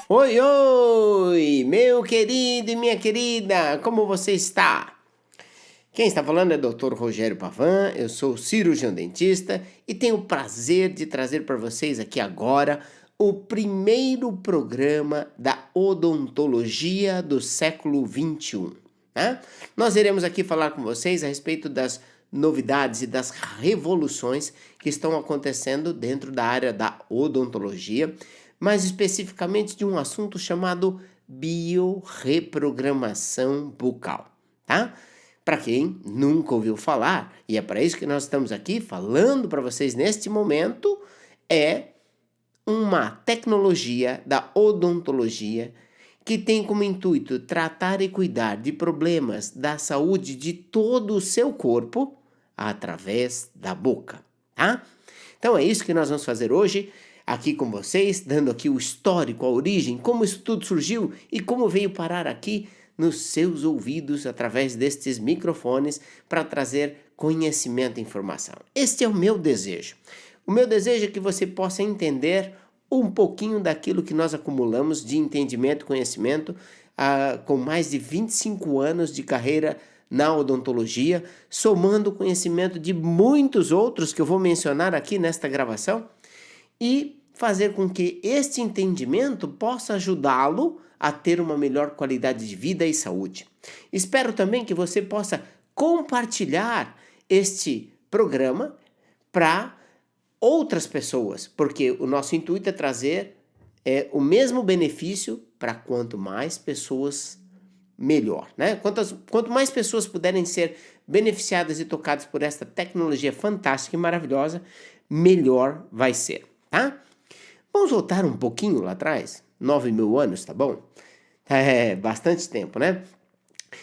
Oi, oi, meu querido e minha querida, como você está? Quem está falando é o Dr. Rogério Pavan, eu sou cirurgião dentista e tenho o prazer de trazer para vocês aqui agora o primeiro programa da odontologia do século XXI, né? Nós iremos aqui falar com vocês a respeito das novidades e das revoluções que estão acontecendo dentro da área da odontologia, mais especificamente de um assunto chamado biorreprogramação bucal, tá? Para quem nunca ouviu falar, e é para isso que nós estamos aqui falando para vocês neste momento, é uma tecnologia da odontologia que tem como intuito tratar e cuidar de problemas da saúde de todo o seu corpo através da boca, tá? Então é isso que nós vamos fazer hoje aqui com vocês, dando aqui o histórico, a origem, como isso tudo surgiu e como veio parar aqui nos seus ouvidos através destes microfones para trazer conhecimento e informação. Este é o meu desejo. O meu desejo é que você possa entender um pouquinho daquilo que nós acumulamos de entendimento e conhecimento com mais de 25 anos de carreira na odontologia, somando o conhecimento de muitos outros que eu vou mencionar aqui nesta gravação e fazer com que este entendimento possa ajudá-lo a ter uma melhor qualidade de vida e saúde. Espero também que você possa compartilhar este programa para outras pessoas, porque o nosso intuito é trazer o mesmo benefício para quanto mais pessoas, melhor, né? Quanto mais pessoas puderem ser beneficiadas e tocadas por esta tecnologia fantástica e maravilhosa, melhor vai ser, tá? Vamos voltar um pouquinho lá atrás, 9.000 anos, tá bom? É bastante tempo, né?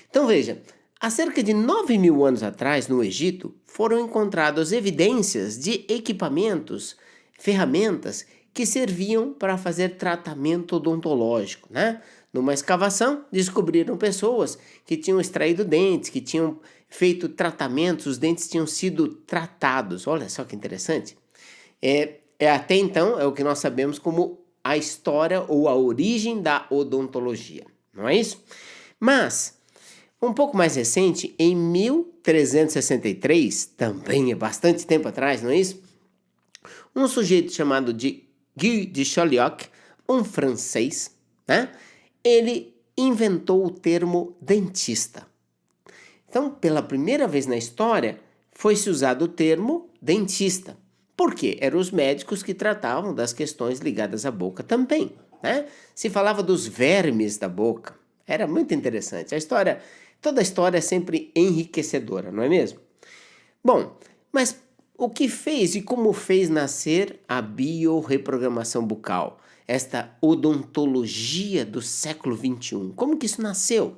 Então veja, há cerca de 9.000 anos atrás, no Egito, foram encontradas evidências de equipamentos, ferramentas que serviam para fazer tratamento odontológico, né? Numa escavação, descobriram pessoas que tinham extraído dentes, que tinham feito tratamentos, os dentes tinham sido tratados. Olha só que interessante. Até então, é o que nós sabemos como a história ou a origem da odontologia, não é isso? Mas, um pouco mais recente, em 1363, também é bastante tempo atrás, não é isso? Um sujeito chamado de Guy de Chauliac, um francês, né? Ele inventou o termo dentista. Então, pela primeira vez na história, foi-se usado o termo dentista. Por quê? Eram os médicos que tratavam das questões ligadas à boca também, né? Se falava dos vermes da boca. Era muito interessante. Toda a história é sempre enriquecedora, não é mesmo? Bom, mas o que fez e como fez nascer a biorreprogramação bucal? Esta odontologia do século XXI. Como que isso nasceu?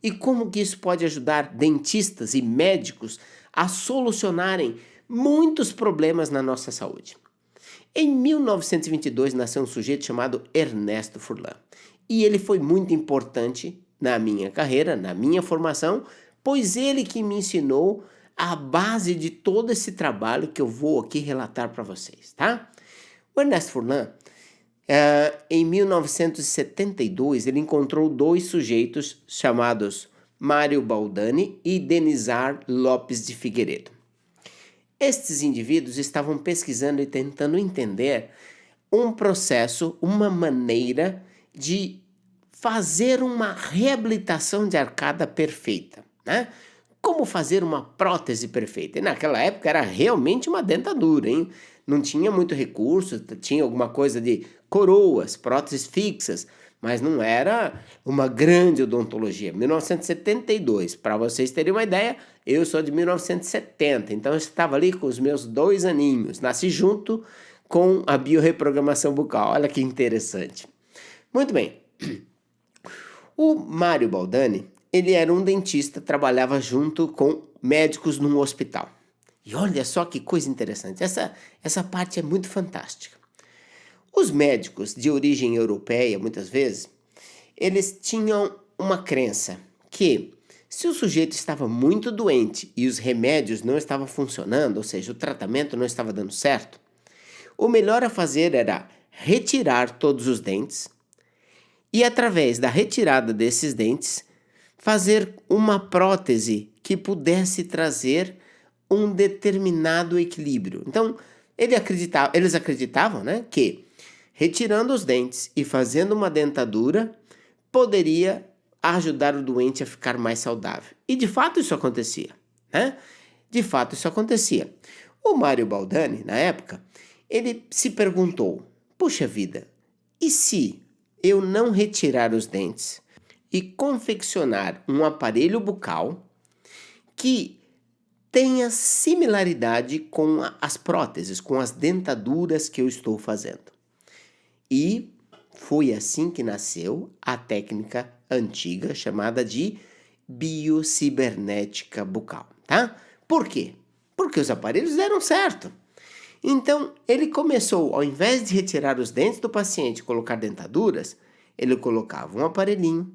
E como que isso pode ajudar dentistas e médicos a solucionarem muitos problemas na nossa saúde? Em 1922 nasceu um sujeito chamado Ernesto Furlan. E ele foi muito importante na minha carreira, na minha formação, pois ele que me ensinou a base de todo esse trabalho que eu vou aqui relatar para vocês, tá? O Ernesto Furlan, em 1972, ele encontrou dois sujeitos chamados Mário Baldani e Denizar Lopes de Figueiredo. Estes indivíduos estavam pesquisando e tentando entender um processo, uma maneira de fazer uma reabilitação de arcada perfeita, né? Como fazer uma prótese perfeita? E naquela época era realmente uma dentadura, hein? Não tinha muito recurso, tinha alguma coisa de coroas, próteses fixas, mas não era uma grande odontologia. 1972, para vocês terem uma ideia, eu sou de 1970, então eu estava ali com os meus 2 aninhos, nasci junto com a biorreprogramação bucal. Olha que interessante. Muito bem. O Mário Baldani, ele era um dentista, trabalhava junto com médicos num hospital. E olha só que coisa interessante, essa parte é muito fantástica. Os médicos de origem europeia, muitas vezes, eles tinham uma crença que se o sujeito estava muito doente e os remédios não estavam funcionando, ou seja, o tratamento não estava dando certo, o melhor a fazer era retirar todos os dentes, e, através da retirada desses dentes, fazer uma prótese que pudesse trazer um determinado equilíbrio. Então, eles acreditavam, né, que retirando os dentes e fazendo uma dentadura poderia ajudar o doente a ficar mais saudável. E de fato isso acontecia, né? De fato isso acontecia. O Mário Baldani, na época, ele se perguntou: puxa vida, e se eu não retirar os dentes e confeccionar um aparelho bucal que tenha similaridade com as próteses, com as dentaduras que eu estou fazendo? E foi assim que nasceu a técnica antiga chamada de biocibernética bucal, tá? Por quê? Porque os aparelhos deram certo. Então, ele começou, ao invés de retirar os dentes do paciente e colocar dentaduras, ele colocava um aparelhinho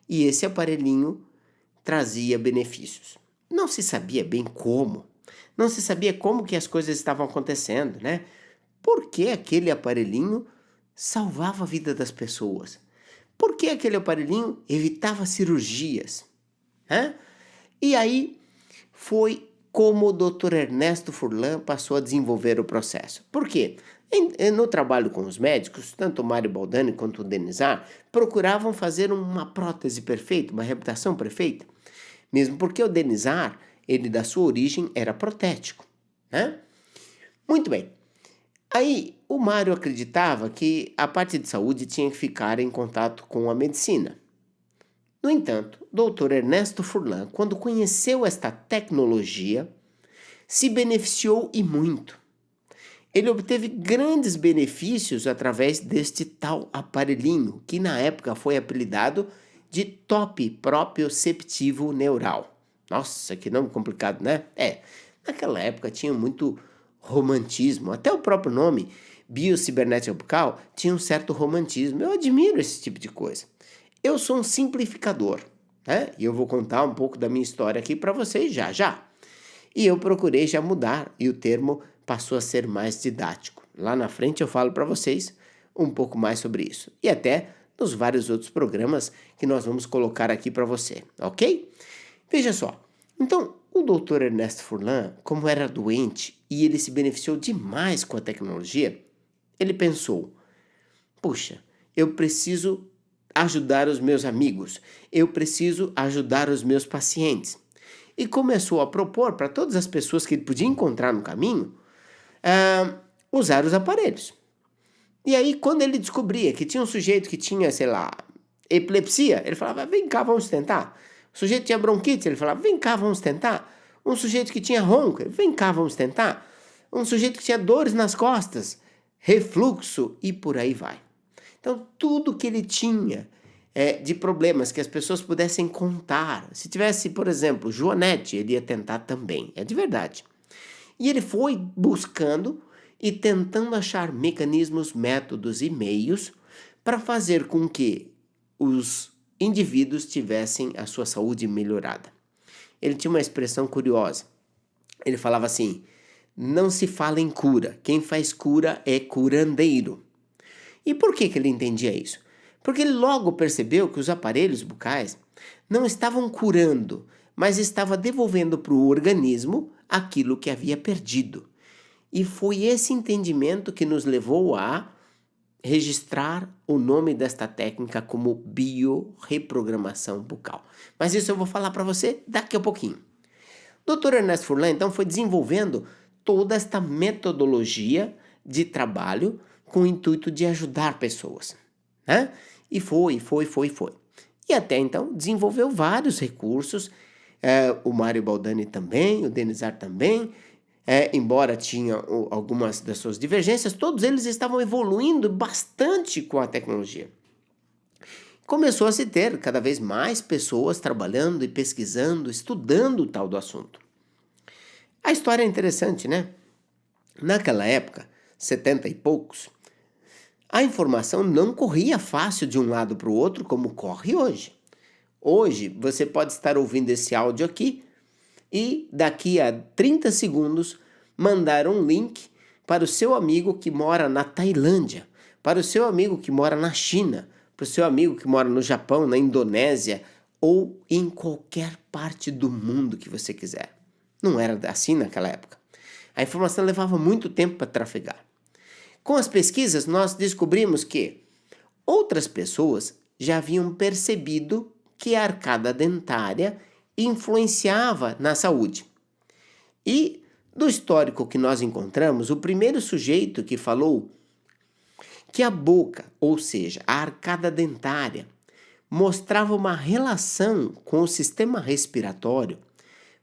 e esse aparelhinho trazia benefícios. Não se sabia bem como, não se sabia como que as coisas estavam acontecendo, né? Por que aquele aparelhinho salvava a vida das pessoas? Por que aquele aparelhinho evitava cirurgias? Né? E aí foi como o Dr. Ernesto Furlan passou a desenvolver o processo. Por quê? No trabalho com os médicos, tanto o Mário Baldani quanto o Denizar procuravam fazer uma prótese perfeita, uma reabilitação perfeita. Mesmo porque o Denizar, ele da sua origem era protético, né? Muito bem. Aí o Mário acreditava que a parte de saúde tinha que ficar em contato com a medicina. No entanto, o Dr. Ernesto Furlan, quando conheceu esta tecnologia, se beneficiou e muito. Ele obteve grandes benefícios através deste tal aparelhinho, que na época foi apelidado de top proprioceptivo neural. Nossa, que nome complicado, né? Naquela época tinha muito romantismo, até o próprio nome, biocibernética bucal, tinha um certo romantismo. Eu admiro esse tipo de coisa. Eu sou um simplificador, né? E eu vou contar um pouco da minha história aqui para vocês já já. E eu procurei já mudar e o termo passou a ser mais didático. Lá na frente eu falo para vocês um pouco mais sobre isso. E até nos vários outros programas que nós vamos colocar aqui para você, ok? Veja só. Então, o Dr. Ernesto Furlan, como era doente e ele se beneficiou demais com a tecnologia, ele pensou: puxa, eu preciso ajudar os meus amigos, eu preciso ajudar os meus pacientes. E começou a propor para todas as pessoas que ele podia encontrar no caminho, usar os aparelhos. E aí, quando ele descobria que tinha um sujeito que tinha, sei lá, epilepsia, ele falava: vem cá, vamos tentar. O sujeito tinha bronquite, ele falava: vem cá, vamos tentar. Um sujeito que tinha ronca, vem cá, vamos tentar. Um sujeito que tinha dores nas costas, refluxo e por aí vai. Então, tudo que ele tinha de problemas que as pessoas pudessem contar. Se tivesse, por exemplo, Joanete, ele ia tentar também. É de verdade. E ele foi buscando e tentando achar mecanismos, métodos e meios para fazer com que os indivíduos tivessem a sua saúde melhorada. Ele tinha uma expressão curiosa. Ele falava assim: não se fala em cura, quem faz cura é curandeiro. E por que ele entendia isso? Porque ele logo percebeu que os aparelhos bucais não estavam curando, mas estavam devolvendo para o organismo aquilo que havia perdido. E foi esse entendimento que nos levou a registrar o nome desta técnica como biorreprogramação bucal. Mas isso eu vou falar para você daqui a pouquinho. Dr. Ernesto Furlan, então, foi desenvolvendo toda esta metodologia de trabalho com o intuito de ajudar pessoas, né? E foi. E até então desenvolveu vários recursos, o Mário Baldani também, o Denizar também, embora tinha algumas das suas divergências, todos eles estavam evoluindo bastante com a tecnologia. Começou a se ter cada vez mais pessoas trabalhando e pesquisando, estudando o tal do assunto. A história é interessante, né? Naquela época, 70 e poucos, a informação não corria fácil de um lado para o outro como corre hoje. Hoje, você pode estar ouvindo esse áudio aqui e daqui a 30 segundos mandar um link para o seu amigo que mora na Tailândia, para o seu amigo que mora na China, para o seu amigo que mora no Japão, na Indonésia ou em qualquer parte do mundo que você quiser. Não era assim naquela época. A informação levava muito tempo para trafegar. Com as pesquisas, nós descobrimos que outras pessoas já haviam percebido que a arcada dentária influenciava na saúde. E do histórico que nós encontramos, o primeiro sujeito que falou que a boca, ou seja, a arcada dentária, mostrava uma relação com o sistema respiratório,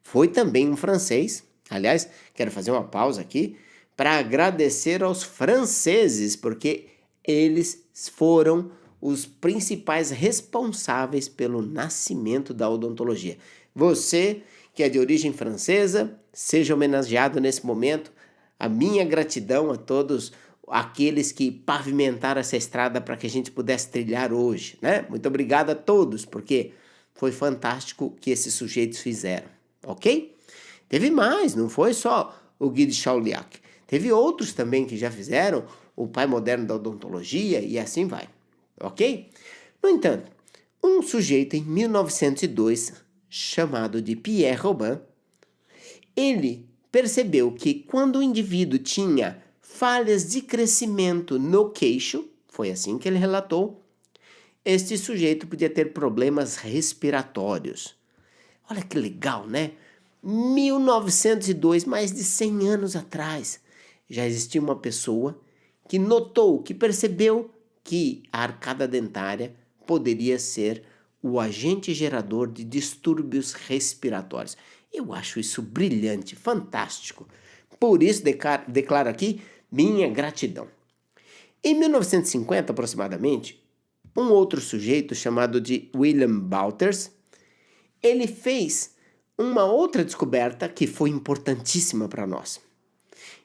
foi também um francês. Aliás, quero fazer uma pausa aqui para agradecer aos franceses, porque eles foram os principais responsáveis pelo nascimento da odontologia. Você, que é de origem francesa, seja homenageado nesse momento. A minha gratidão a todos aqueles que pavimentaram essa estrada para que a gente pudesse trilhar hoje, né? Muito obrigado a todos, porque foi fantástico o que esses sujeitos fizeram, ok? Teve mais, não foi só o Guy de Chauliac. Teve outros também que já fizeram, o pai moderno da odontologia e assim vai, ok? No entanto, um sujeito em 1902, chamado de Pierre Robin, ele percebeu que quando o indivíduo tinha falhas de crescimento no queixo, foi assim que ele relatou, este sujeito podia ter problemas respiratórios. Olha que legal, né? 1902, mais de 100 anos atrás, já existia uma pessoa que notou, que percebeu que a arcada dentária poderia ser o agente gerador de distúrbios respiratórios. Eu acho isso brilhante, fantástico. Por isso declaro aqui minha gratidão. Em 1950, aproximadamente, um outro sujeito chamado de William Bouters, ele fez uma outra descoberta que foi importantíssima para nós.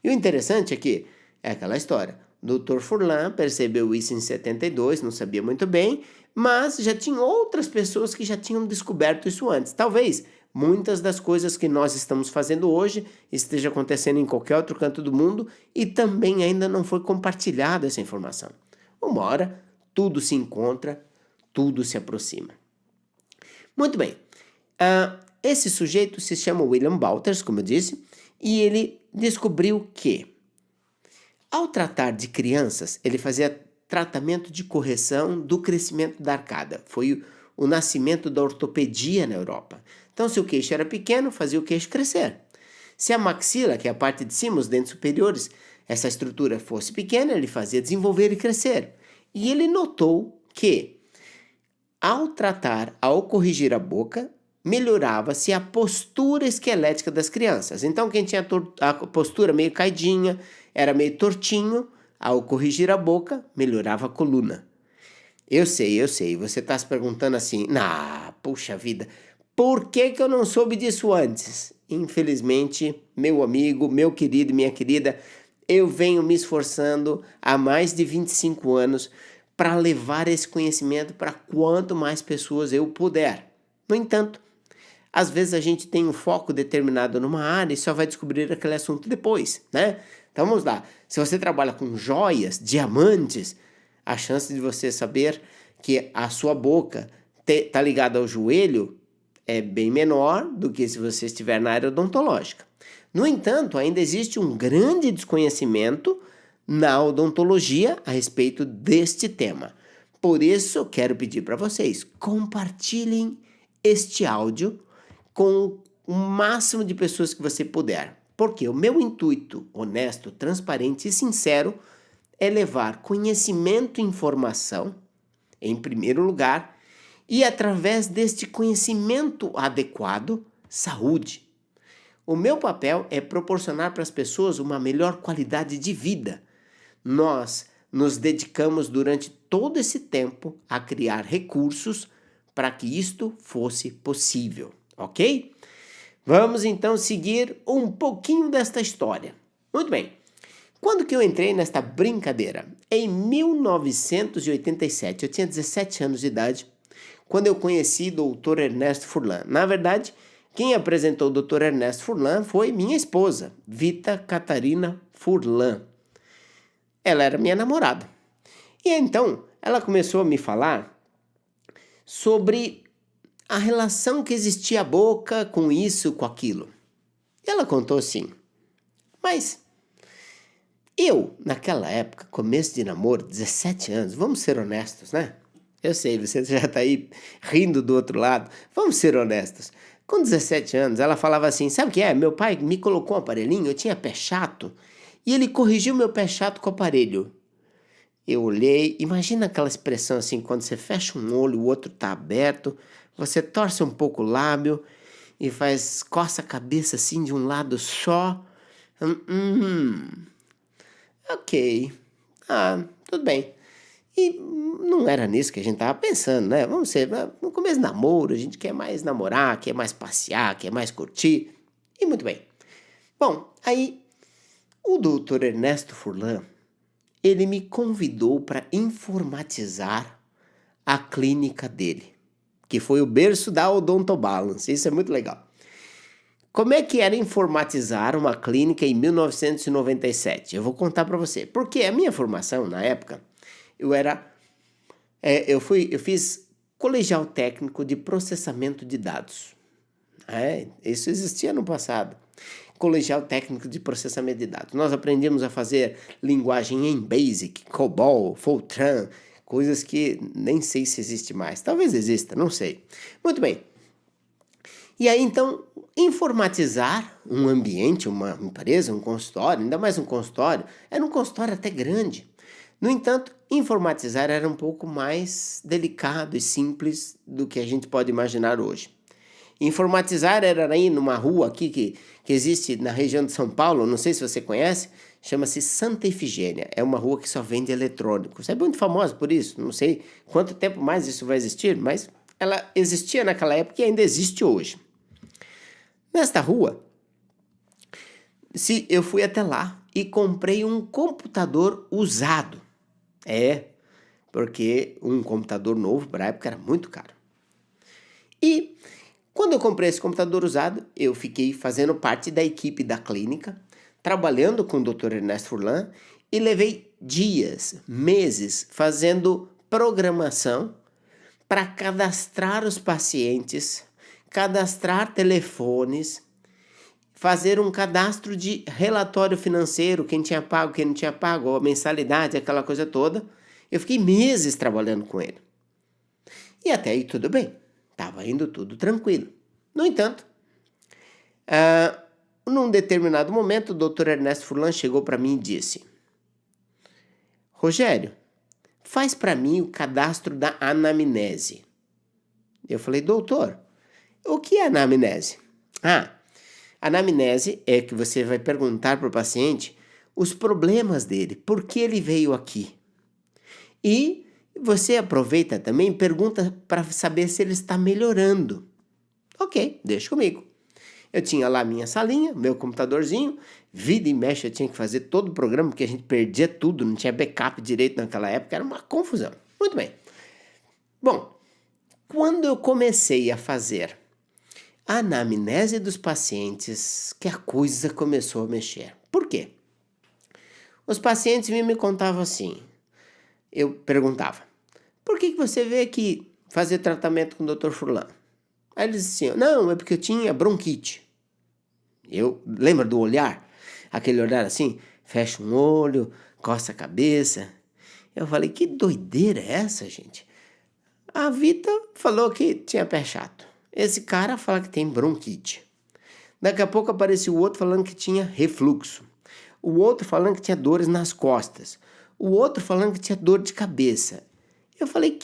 E o interessante é que é aquela história. Dr. Furlan percebeu isso em 72, não sabia muito bem, mas já tinha outras pessoas que já tinham descoberto isso antes. Talvez muitas das coisas que nós estamos fazendo hoje esteja acontecendo em qualquer outro canto do mundo e também ainda não foi compartilhada essa informação. Uma hora, tudo se encontra, tudo se aproxima. Muito bem. Esse sujeito se chama William Bouters, como eu disse, e ele descobriu que, ao tratar de crianças, ele fazia tratamento de correção do crescimento da arcada. Foi o nascimento da ortopedia na Europa. Então, se o queixo era pequeno, fazia o queixo crescer. Se a maxila, que é a parte de cima, os dentes superiores, essa estrutura fosse pequena, ele fazia desenvolver e crescer. E ele notou que, ao tratar, ao corrigir a boca, melhorava-se a postura esquelética das crianças. Então, quem tinha a postura meio caidinha, era meio tortinho, ao corrigir a boca, melhorava a coluna. Eu sei, você está se perguntando assim, puxa vida, por que eu não soube disso antes? Infelizmente, meu amigo, meu querido, minha querida, eu venho me esforçando há mais de 25 anos para levar esse conhecimento para quanto mais pessoas eu puder. No entanto, às vezes a gente tem um foco determinado numa área e só vai descobrir aquele assunto depois, né? Então vamos lá, se você trabalha com joias, diamantes, a chance de você saber que a sua boca está ligada ao joelho é bem menor do que se você estiver na área odontológica. No entanto, ainda existe um grande desconhecimento na odontologia a respeito deste tema. Por isso, quero pedir para vocês, compartilhem este áudio com o máximo de pessoas que você puder. Porque o meu intuito honesto, transparente e sincero é levar conhecimento e informação, em primeiro lugar, e através deste conhecimento adequado, saúde. O meu papel é proporcionar para as pessoas uma melhor qualidade de vida. Nós nos dedicamos durante todo esse tempo a criar recursos para que isto fosse possível, ok? Vamos então seguir um pouquinho desta história. Muito bem. Quando que eu entrei nesta brincadeira? Em 1987, eu tinha 17 anos de idade, quando eu conheci o Dr. Ernesto Furlan. Na verdade, quem apresentou o Dr. Ernesto Furlan foi minha esposa, Vita Catarina Furlan. Ela era minha namorada. E então, ela começou a me falar sobre a relação que existia a boca com isso, com aquilo. E ela contou assim, mas eu, naquela época, começo de namoro, 17 anos, vamos ser honestos, né? Eu sei, você já tá aí rindo do outro lado. Vamos ser honestos. Com 17 anos, ela falava assim, sabe o que é? Meu pai me colocou um aparelhinho, eu tinha pé chato, e ele corrigiu meu pé chato com o aparelho. Eu olhei, imagina aquela expressão assim, quando você fecha um olho, o outro tá aberto, você torce um pouco o lábio e coça a cabeça assim de um lado só. Ok. Tudo bem. E não era nisso que a gente tava pensando, né? Vamos ser, no começo do namoro, a gente quer mais namorar, quer mais passear, quer mais curtir. E muito bem. Bom, aí o doutor Ernesto Furlan, ele me convidou para informatizar a clínica dele, que foi o berço da Odontobalance. Isso é muito legal. Como é que era informatizar uma clínica em 1997? Eu vou contar para você. Porque a minha formação na época, eu fiz colegial técnico de processamento de dados. Isso existia no passado. Colegial técnico de processamento de dados. Nós aprendíamos a fazer linguagem em Basic, COBOL, Fortran, coisas que nem sei se existe mais. Talvez exista, não sei. Muito bem. E aí, então, informatizar um ambiente, uma empresa, um consultório, ainda mais um consultório, era um consultório até grande. No entanto, informatizar era um pouco mais delicado e simples do que a gente pode imaginar hoje. Informatizar era aí numa rua aqui que existe na região de São Paulo, não sei se você conhece, chama-se Santa Efigênia. É uma rua que só vende eletrônicos. É muito famosa por isso, não sei quanto tempo mais isso vai existir, mas ela existia naquela época e ainda existe hoje. Nesta rua, eu fui até lá e comprei um computador usado. Porque um computador novo para a época era muito caro. E quando eu comprei esse computador usado, eu fiquei fazendo parte da equipe da clínica, trabalhando com o Dr. Ernesto Furlan e levei dias, meses fazendo programação para cadastrar os pacientes, cadastrar telefones, fazer um cadastro de relatório financeiro, quem tinha pago, quem não tinha pago, a mensalidade, aquela coisa toda. Eu fiquei meses trabalhando com ele. E até aí tudo bem, estava indo tudo tranquilo. No entanto, num determinado momento, o Dr. Ernesto Furlan chegou para mim e disse: Rogério, faz para mim o cadastro da anamnese. Eu falei: doutor, o que é anamnese? Anamnese é que você vai perguntar para o paciente os problemas dele, por que ele veio aqui. E você aproveita também e pergunta para saber se ele está melhorando. Ok, deixa comigo. Eu tinha lá minha salinha, meu computadorzinho, vira e mexe eu tinha que fazer todo o programa, porque a gente perdia tudo, não tinha backup direito naquela época, era uma confusão. Muito bem. Bom, quando eu comecei a fazer a anamnese dos pacientes, que a coisa começou a mexer. Por quê? Os pacientes me contavam assim, eu perguntava, por que você veio aqui fazer tratamento com o Dr. Furlan? Aí eles diziam, não, é porque eu tinha bronquite. Lembra do olhar? Aquele olhar assim, fecha um olho, coça a cabeça. Eu falei, que doideira é essa, gente? A Vita falou que tinha pé chato. Esse cara fala que tem bronquite. Daqui a pouco apareceu o outro falando que tinha refluxo. O outro falando que tinha dores nas costas. O outro falando que tinha dor de cabeça. Eu falei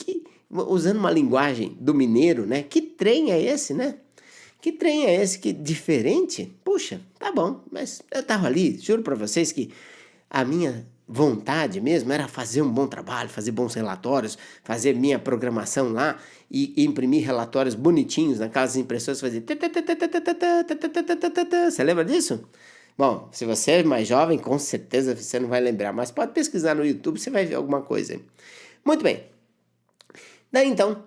usando uma linguagem do mineiro, né? Que trem é esse, né? Que trem é esse que diferente? Puxa, tá bom, mas eu tava ali, juro para vocês que a minha vontade mesmo era fazer um bom trabalho, fazer bons relatórios, fazer minha programação lá e imprimir relatórios bonitinhos naquelas impressoras, fazer... Você lembra disso? Bom, se você é mais jovem, com certeza você não vai lembrar, mas pode pesquisar no YouTube, você vai ver alguma coisa. Muito bem. Daí então,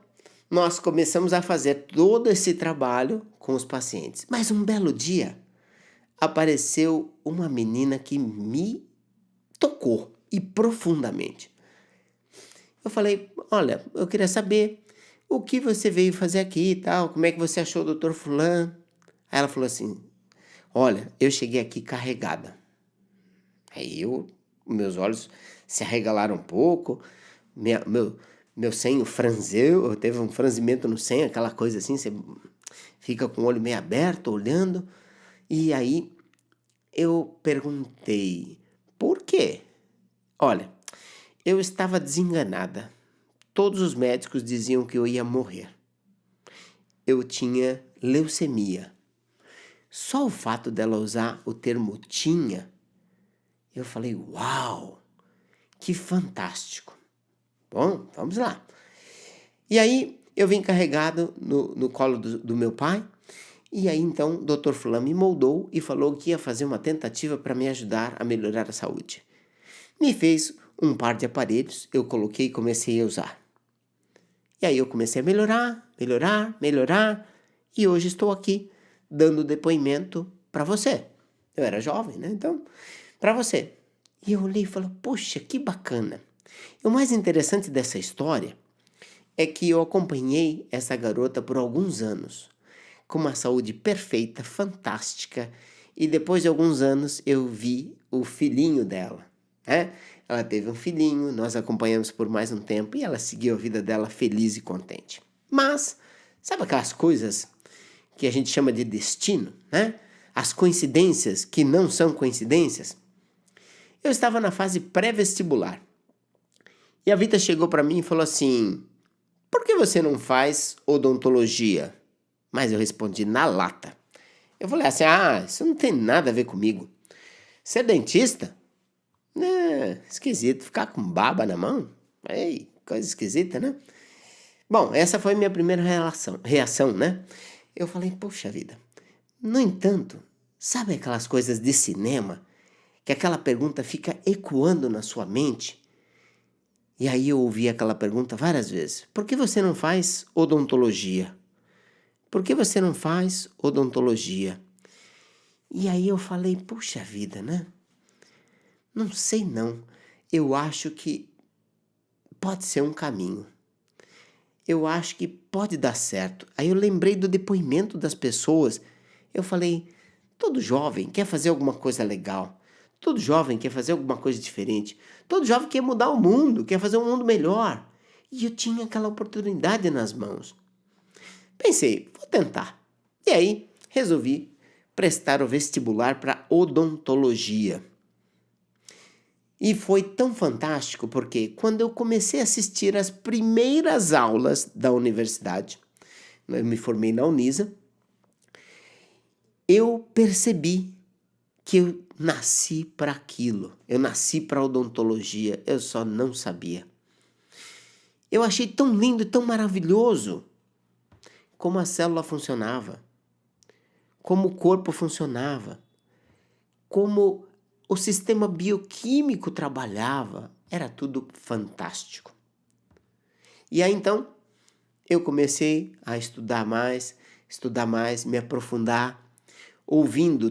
nós começamos a fazer todo esse trabalho com os pacientes. Mas um belo dia, apareceu uma menina que me tocou e profundamente. eu falei, olha, eu queria saber o que você veio fazer aqui e tal, como é que você achou o doutor fulano? Aí ela falou assim, olha, eu cheguei aqui carregada. Meus olhos se arregalaram um pouco, meu senho franzeu, teve um franzimento no senho, aquela coisa assim, você fica com o olho meio aberto, olhando. E aí eu perguntei, por quê? Olha, eu estava desenganada. Todos os médicos diziam que eu ia morrer. Eu tinha leucemia. Só o fato dela usar o termo tinha, eu falei, uau, que fantástico. Bom, vamos lá. E aí eu vim carregado no colo do meu pai. E aí então o Dr. Fulano me moldou e falou que ia fazer uma tentativa para me ajudar a melhorar a saúde. Me fez um par de aparelhos, eu coloquei e comecei a usar. E aí eu comecei a melhorar, e hoje estou aqui dando depoimento para você. Eu era jovem, né? Então, para você. E eu olhei e falei, poxa, que bacana. E o mais interessante dessa história é que eu acompanhei essa garota por alguns anos, com uma saúde perfeita, fantástica, e depois de alguns anos eu vi o filhinho dela, né? Ela teve um filhinho, nós acompanhamos por mais um tempo e ela seguiu a vida dela feliz e contente. Mas, sabe aquelas coisas que a gente chama de destino, né? As coincidências que não são coincidências? Eu estava na fase pré-vestibular e a Vita chegou para mim e falou assim, por que você não faz odontologia? Mas eu respondi na lata. Eu falei assim, isso não tem nada a ver comigo. Ser dentista? Esquisito. Ficar com baba na mão? Ei, coisa esquisita, né? Bom, essa foi minha primeira reação, né? Eu falei, poxa vida. No entanto, sabe aquelas coisas de cinema? Que aquela pergunta fica ecoando na sua mente? E aí eu ouvi aquela pergunta várias vezes. Por que você não faz odontologia? Por que você não faz odontologia? E aí eu falei, puxa vida, né? Não sei não. Eu acho que pode ser um caminho. Eu acho que pode dar certo. Aí eu lembrei do depoimento das pessoas. Eu falei, todo jovem quer fazer alguma coisa legal. Todo jovem quer fazer alguma coisa diferente. Todo jovem quer mudar o mundo, quer fazer um mundo melhor. E eu tinha aquela oportunidade nas mãos. Pensei, vou tentar. E aí, resolvi prestar o vestibular para odontologia. E foi tão fantástico porque quando eu comecei a assistir as primeiras aulas da universidade, eu me formei na Unisa, eu percebi que eu nasci para aquilo. Eu nasci para odontologia, eu só não sabia. Eu achei tão lindo, tão maravilhoso como a célula funcionava, como o corpo funcionava, como o sistema bioquímico trabalhava. Era tudo fantástico. E aí então eu comecei a estudar mais, me aprofundar,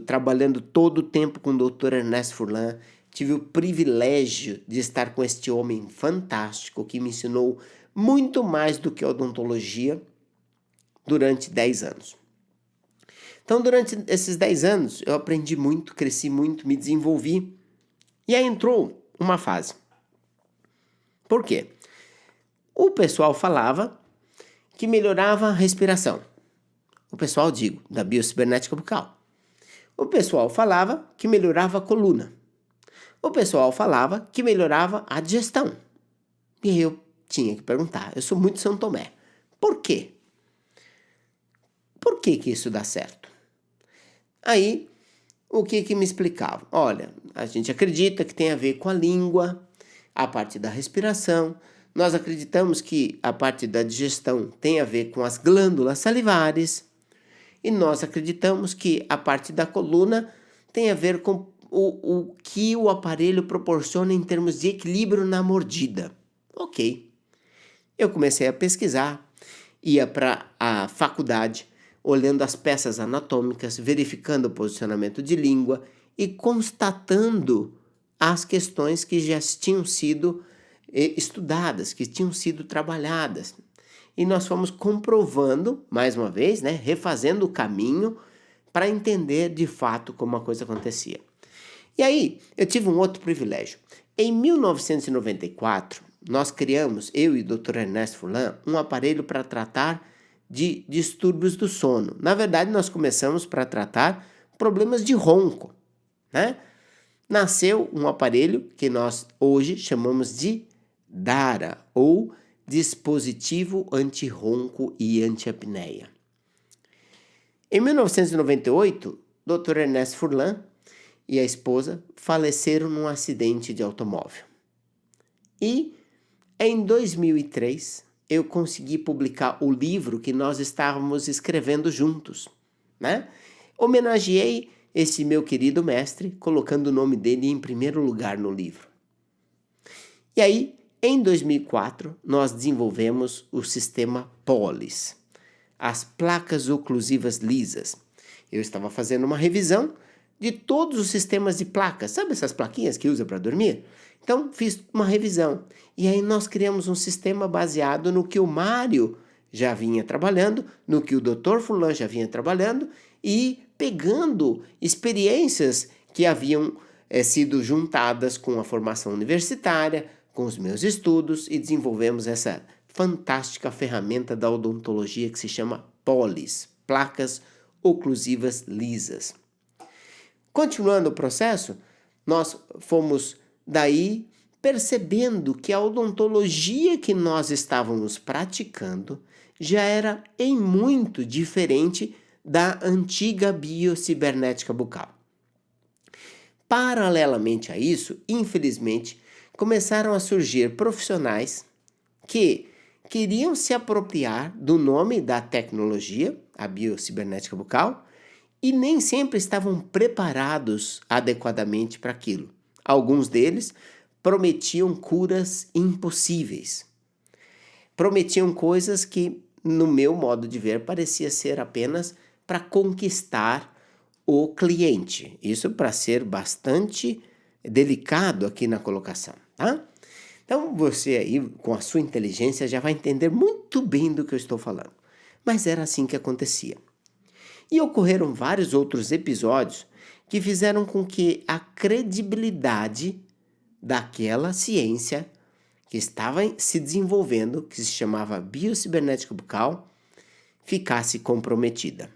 trabalhando todo o tempo com o Dr. Ernesto Furlan. Tive o privilégio de estar com este homem fantástico que me ensinou muito mais do que a odontologia durante 10 anos. Então, durante esses 10 anos, eu aprendi muito, cresci muito, me desenvolvi. E aí entrou uma fase. Por quê? O pessoal falava que melhorava a respiração. O pessoal, da biocibernética bucal. O pessoal falava que melhorava a coluna. O pessoal falava que melhorava a digestão. E aí eu tinha que perguntar, eu sou muito São Tomé. Por quê? Por que isso dá certo? Aí, o que me explicava? Olha, a gente acredita que tem a ver com a língua, a parte da respiração. Nós acreditamos que a parte da digestão tem a ver com as glândulas salivares. E nós acreditamos que a parte da coluna tem a ver com o que o aparelho proporciona em termos de equilíbrio na mordida. Ok. Eu comecei a pesquisar, ia para a faculdade, olhando as peças anatômicas, verificando o posicionamento de língua e constatando as questões que já tinham sido estudadas, que tinham sido trabalhadas. E nós fomos comprovando, mais uma vez, né, refazendo o caminho para entender de fato como a coisa acontecia. E aí, eu tive um outro privilégio. Em 1994, nós criamos, eu e o Dr. Ernesto Furlan, um aparelho para tratar de distúrbios do sono. Na verdade, nós começamos para tratar problemas de ronco, né? Nasceu um aparelho que nós hoje chamamos de DARA, ou dispositivo anti-ronco e anti-apneia. Em 1998, Dr. Ernesto Furlan e a esposa faleceram num acidente de automóvel. E em 2003, eu consegui publicar o livro que nós estávamos escrevendo juntos, né? Homenageei esse meu querido mestre, colocando o nome dele em primeiro lugar no livro. E aí, em 2004, nós desenvolvemos o sistema POLIS, as placas oclusivas lisas. Eu estava fazendo uma revisão de todos os sistemas de placas, sabe essas plaquinhas que usa para dormir? Então, fiz uma revisão. E aí nós criamos um sistema baseado no que o Mário já vinha trabalhando, no que o Dr. Furlan já vinha trabalhando e pegando experiências que haviam sido juntadas com a formação universitária, com os meus estudos, e desenvolvemos essa fantástica ferramenta da odontologia que se chama POLIS, placas oclusivas lisas. Continuando o processo, nós fomos daí percebendo que a odontologia que nós estávamos praticando já era em muito diferente da antiga biocibernética bucal. Paralelamente a isso, infelizmente, começaram a surgir profissionais que queriam se apropriar do nome da tecnologia, a biocibernética bucal, e nem sempre estavam preparados adequadamente para aquilo. Alguns deles prometiam curas impossíveis. Prometiam coisas que, no meu modo de ver, parecia ser apenas para conquistar o cliente. Isso para ser bastante delicado aqui na colocação, tá? Então você aí, com a sua inteligência, já vai entender muito bem do que eu estou falando. Mas era assim que acontecia. E ocorreram vários outros episódios que fizeram com que a credibilidade daquela ciência que estava se desenvolvendo, que se chamava biocibernética bucal, ficasse comprometida.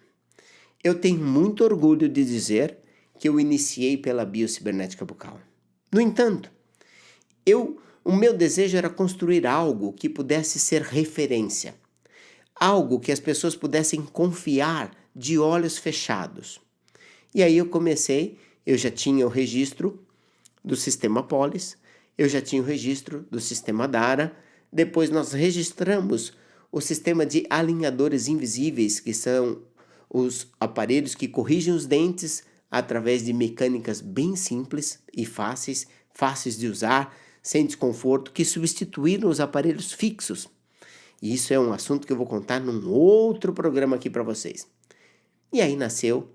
Eu tenho muito orgulho de dizer que eu iniciei pela biocibernética bucal. No entanto, o meu desejo era construir algo que pudesse ser referência, algo que as pessoas pudessem confiar de olhos fechados. E aí eu já tinha o registro do sistema POLIS, eu já tinha o registro do sistema DARA, depois nós registramos o sistema de alinhadores invisíveis, que são os aparelhos que corrigem os dentes através de mecânicas bem simples e fáceis de usar, sem desconforto, que substituíram os aparelhos fixos. E isso é um assunto que eu vou contar num outro programa aqui para vocês. E aí nasceu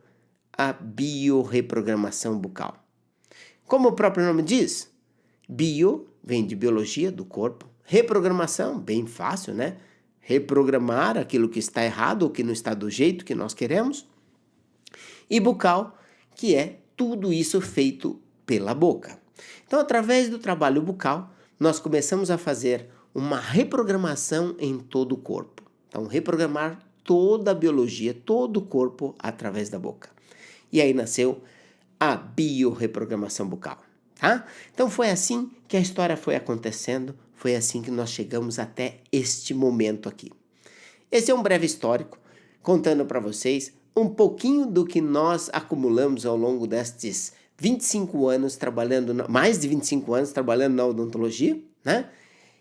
a biorreprogramação bucal. Como o próprio nome diz, bio vem de biologia do corpo, reprogramação, bem fácil, né? Reprogramar aquilo que está errado ou que não está do jeito que nós queremos. E bucal, que é tudo isso feito pela boca. Então, através do trabalho bucal, nós começamos a fazer uma reprogramação em todo o corpo. Então, reprogramar toda a biologia, todo o corpo através da boca. E aí nasceu a biorreprogramação bucal, tá? Então foi assim que a história foi acontecendo, foi assim que nós chegamos até este momento aqui. Esse é um breve histórico, contando para vocês um pouquinho do que nós acumulamos ao longo destes 25 anos trabalhando, mais de 25 anos trabalhando na odontologia, né?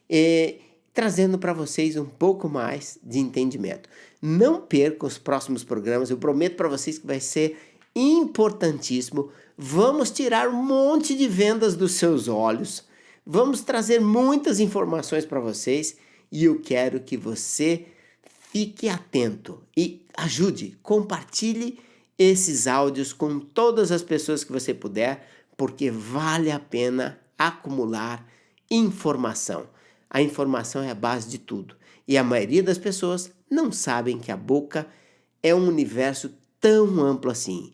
E trazendo para vocês um pouco mais de entendimento. Não perca os próximos programas, eu prometo para vocês que vai ser importantíssimo. Vamos tirar um monte de vendas dos seus olhos, vamos trazer muitas informações para vocês e eu quero que você fique atento e ajude, compartilhe esses áudios com todas as pessoas que você puder, porque vale a pena acumular informação. A informação é a base de tudo. E a maioria das pessoas não sabem que a boca é um universo tão amplo assim.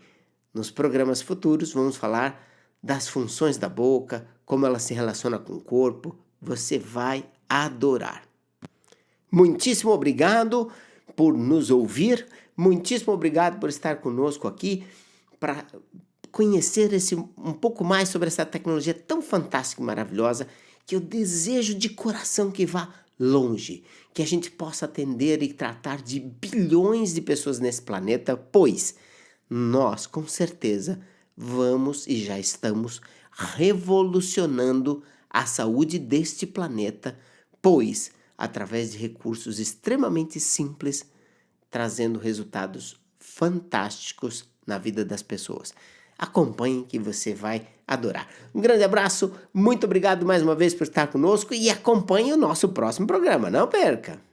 Nos programas futuros vamos falar das funções da boca, como ela se relaciona com o corpo. Você vai adorar. Muitíssimo obrigado por nos ouvir. Muitíssimo obrigado por estar conosco aqui para conhecer um pouco mais sobre essa tecnologia tão fantástica e maravilhosa que eu desejo de coração que vá longe, que a gente possa atender e tratar de bilhões de pessoas nesse planeta, pois nós, com certeza, vamos e já estamos revolucionando a saúde deste planeta, pois, através de recursos extremamente simples, trazendo resultados fantásticos na vida das pessoas. Acompanhe que você vai adorar. Um grande abraço, muito obrigado mais uma vez por estar conosco e acompanhe o nosso próximo programa, não perca!